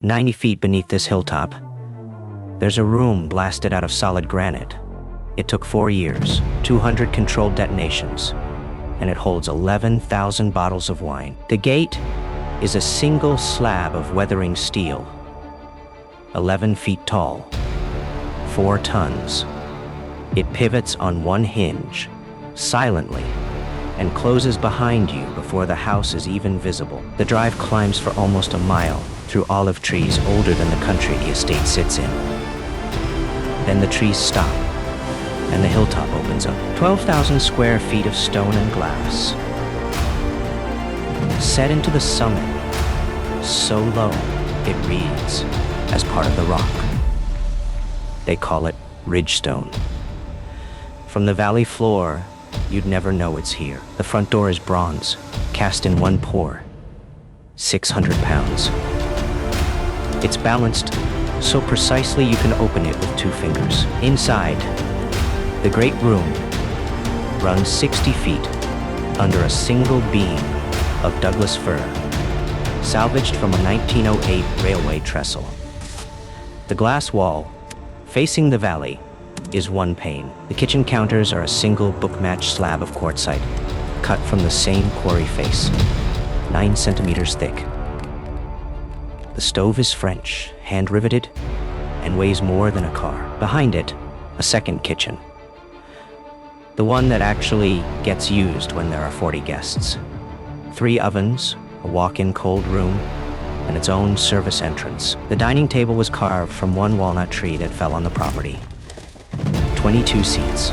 90 feet beneath this hilltop, there's a room blasted out of solid granite. It took 4 years, 200 controlled detonations, and it holds 11,000 bottles of wine. The gate is a single slab of weathering steel, 11 feet tall, 4 tons. It pivots on one hinge, silently, and closes behind you before the house is even visible. The drive climbs for almost a mile through olive trees older than the country the estate sits in. Then the trees stop, and the hilltop opens up. 12,000 square feet of stone and glass, set into the summit, so low it reads as part of the rock. They call it Ridgestone. From the valley floor, you'd never know it's here. The front door is bronze, cast in one pour, 600 pounds. It's balanced so precisely you can open it with 2 fingers. Inside, the great room runs 60 feet under a single beam of Douglas fir, salvaged from a 1908 railway trestle. The glass wall, facing the valley, is one pane. The kitchen counters are a single book-matched slab of quartzite, cut from the same quarry face, 9 centimeters thick. The stove is French, hand-riveted, and weighs more than a car. Behind it, a second kitchen. The one that actually gets used when there are 40 guests. 3 ovens, a walk-in cold room, and its own service entrance. The dining table was carved from one walnut tree that fell on the property. 22 seats.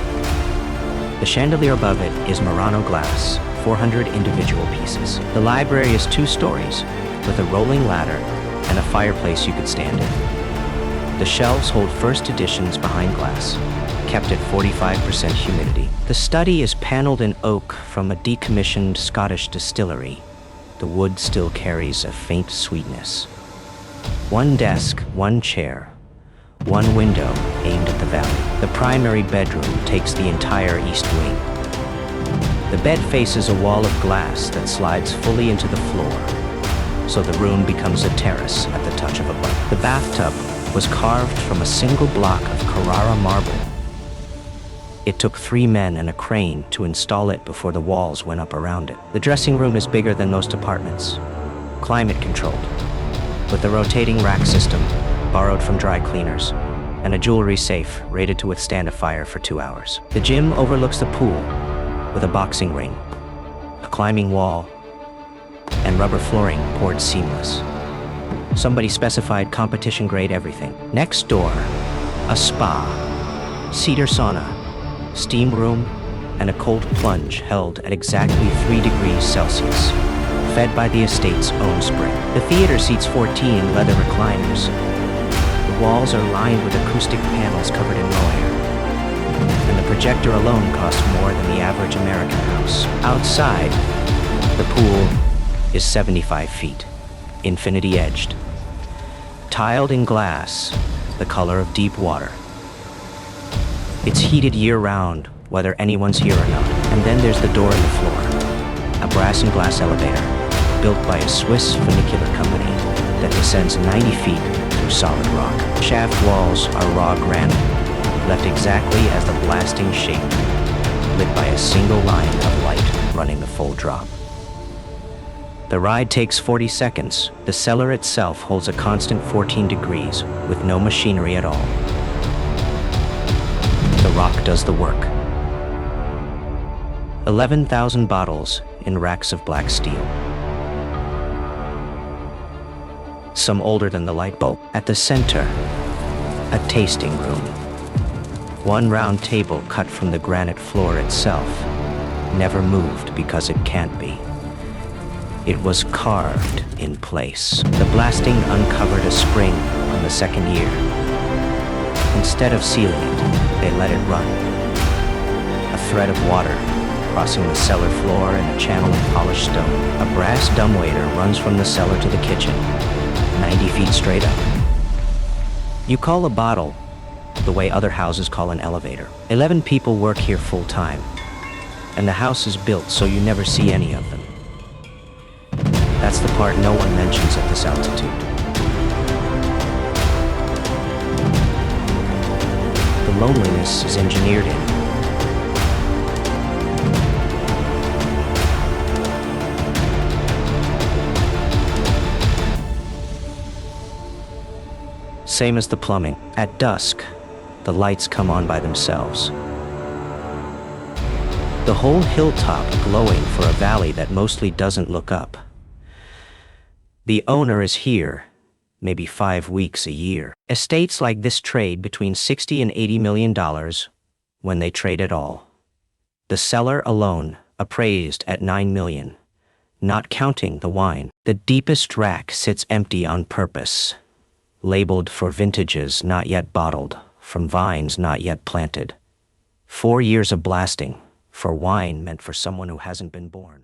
The chandelier above it is Murano glass, 400 individual pieces. The library is 2 stories, with a rolling ladder and a fireplace you could stand in. The shelves hold first editions behind glass, kept at 45% humidity. The study is paneled in oak from a decommissioned Scottish distillery. The wood still carries a faint sweetness. 1 desk, 1 chair, 1 window aimed at the valley. The primary bedroom takes the entire east wing. The bed faces a wall of glass that slides fully into the floor, so the room becomes a terrace at the touch of a button. The bathtub was carved from a single block of Carrara marble. It took 3 men and a crane to install it before the walls went up around it. The dressing room is bigger than most apartments, climate controlled, with a rotating rack system borrowed from dry cleaners, and a jewelry safe rated to withstand a fire for 2 hours. The gym overlooks the pool with a boxing ring, a climbing wall, and rubber flooring poured seamless. Somebody specified competition-grade everything. Next door, a spa, cedar sauna, steam room, and a cold plunge held at exactly 3 degrees Celsius, fed by the estate's own spring. The theater seats 14 leather recliners. The walls are lined with acoustic panels covered in mohair, and the projector alone costs more than the average American house. Outside, the pool is 75 feet, infinity edged, tiled in glass, the color of deep water. It's heated year-round, whether anyone's here or not. And then there's the door in the floor, a brass and glass elevator, built by a Swiss funicular company that descends 90 feet through solid rock. Shaft walls are raw granite, left exactly as the blasting shape, lit by a single line of light running the full drop. The ride takes 40 seconds. The cellar itself holds a constant 14 degrees with no machinery at all. The rock does the work. 11,000 bottles in racks of black steel. Some older than the light bulb. At the center, a tasting room. 1 round table cut from the granite floor itself, never moved because it can't be. It was carved in place. The blasting uncovered a spring on the 2nd year. Instead of sealing it, they let it run. A thread of water crossing the cellar floor in a channel of polished stone. A brass dumbwaiter runs from the cellar to the kitchen, 90 feet straight up. You call a bottle the way other houses call an elevator. 11 people work here full time, and the house is built so you never see any of them. That's the part no one mentions at this altitude. and loneliness is engineered in. Same as the plumbing. At dusk, the lights come on by themselves. The whole hilltop glowing for a valley that mostly doesn't look up. The owner is here, maybe 5 weeks a year. Estates like this trade between $60 and $80 million when they trade at all. The cellar alone appraised at $9 million, not counting the wine. The deepest rack sits empty on purpose, labeled for vintages not yet bottled, from vines not yet planted. 4 years of blasting for wine meant for someone who hasn't been born.